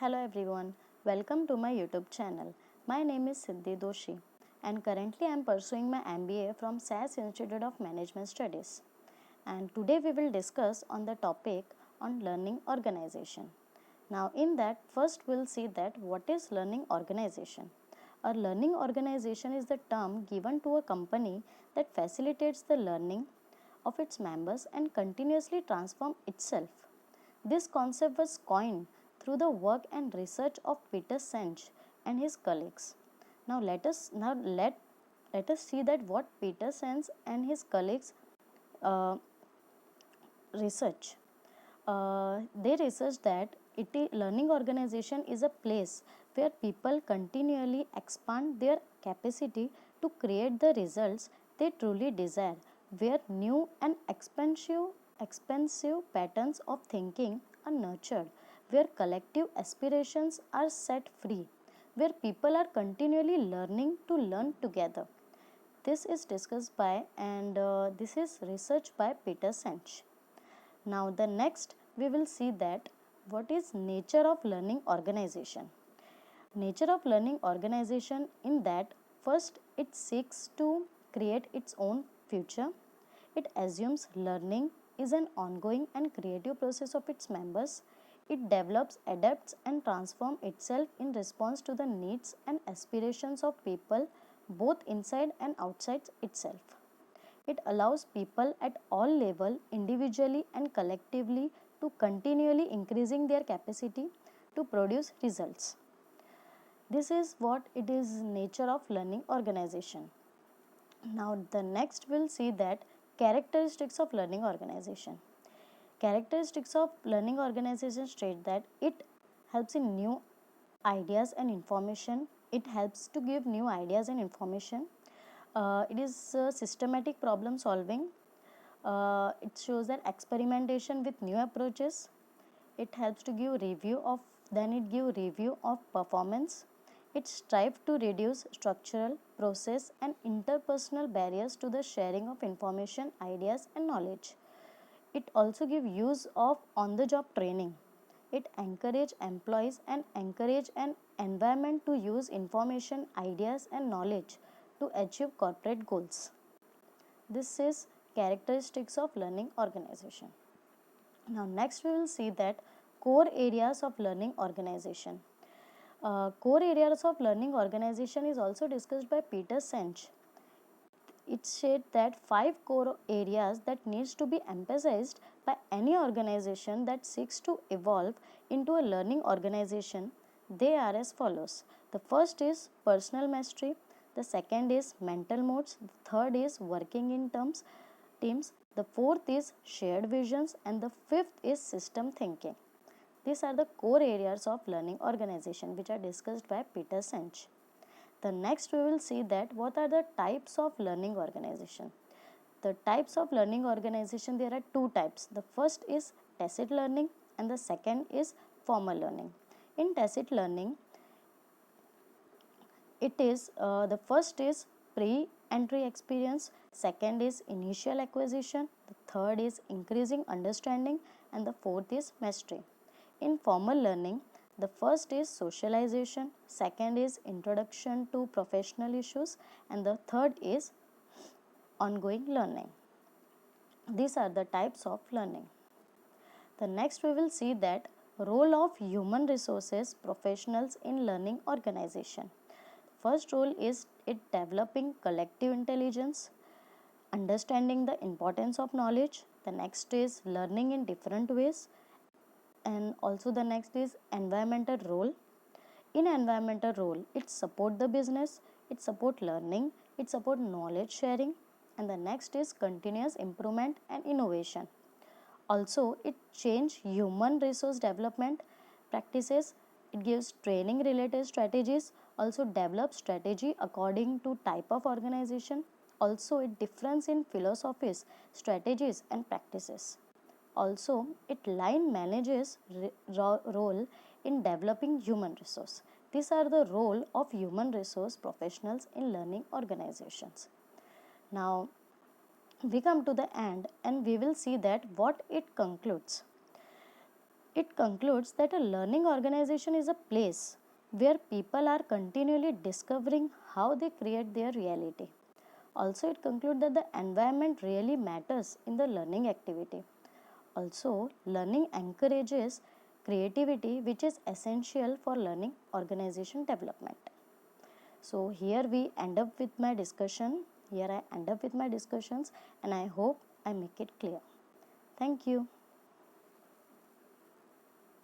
Hello everyone, welcome to my YouTube channel. My name is Siddhi Doshi and currently I am pursuing my MBA from SAS Institute of Management Studies. And today we will discuss on the topic on learning organization. Now in that first we'll see that what is learning organization. A learning organization is the term given to a company that facilitates the learning of its members and continuously transform itself. This concept was coined through the work and research of Peter Senge and his colleagues. Now let us see that what Peter Senge and his colleagues uh, research. They research that learning organization is a place where people continually expand their capacity to create the results they truly desire, where new and expensive patterns of thinking are nurtured, where collective aspirations are set free, where people are continually learning to learn together. This is discussed by and this is research by Peter Senge. Now the next we will see that what is nature of learning organization. Nature of learning organization in that first it seeks to create its own future. It assumes learning is an ongoing and creative process of its members. It develops, adapts and transforms itself in response to the needs and aspirations of people both inside and outside itself. It allows people at all levels, individually and collectively, to continually increasing their capacity to produce results. This is what it is nature of learning organization. Now the next we'll see that characteristics of learning organization. Characteristics of learning organization state that it helps in new ideas and information. It helps to give new ideas and information. It is systematic problem solving. It shows that experimentation with new approaches. It helps to give review of performance. It strives to reduce structural, process and interpersonal barriers to the sharing of information, ideas and knowledge. It also gives use of on-the-job training. It encourages employees and encourage an environment to use information, ideas and knowledge to achieve corporate goals. This is characteristics of learning organization. Now next we will see that core areas of learning organization. Core areas of learning organization is also discussed by Peter Senge. It said that 5 core areas that needs to be emphasized by any organization that seeks to evolve into a learning organization. They are as follows. The first is personal mastery, the second is mental modes, the third is working in teams, the fourth is shared visions and the fifth is system thinking. These are the core areas of learning organization which are discussed by Peter Senge. The next we will see that what are the types of learning organization. The types of learning organization, there are two types. The first is tacit learning and the second is formal learning. In tacit learning, it is the first is pre-entry experience, second is initial acquisition, the third is increasing understanding and the fourth is mastery. In formal learning, the first is socialization, second is introduction to professional issues and the third is ongoing learning. These are the types of learning. The next we will see that role of human resources professionals in learning organization. First role is it developing collective intelligence, understanding the importance of knowledge. The next is learning in different ways, and also the next is environmental role. In environmental role, it support the business, it support learning, it support knowledge sharing, and the next is continuous improvement and innovation. Also, it change human resource development practices. It gives training related strategies. Also, develop strategy according to type of organization. Also, it difference in philosophies, strategies, and practices. Also, it line manages role in developing human resource. These are the role of human resource professionals in learning organizations. Now, we come to the end and we will see that what it concludes. It concludes that a learning organization is a place where people are continually discovering how they create their reality. Also, it concludes that the environment really matters in the learning activity. Also, learning encourages creativity, which is essential for learning organization development. So, here we end up with my discussion. Here I end up with my discussions, and I hope I make it clear. Thank you.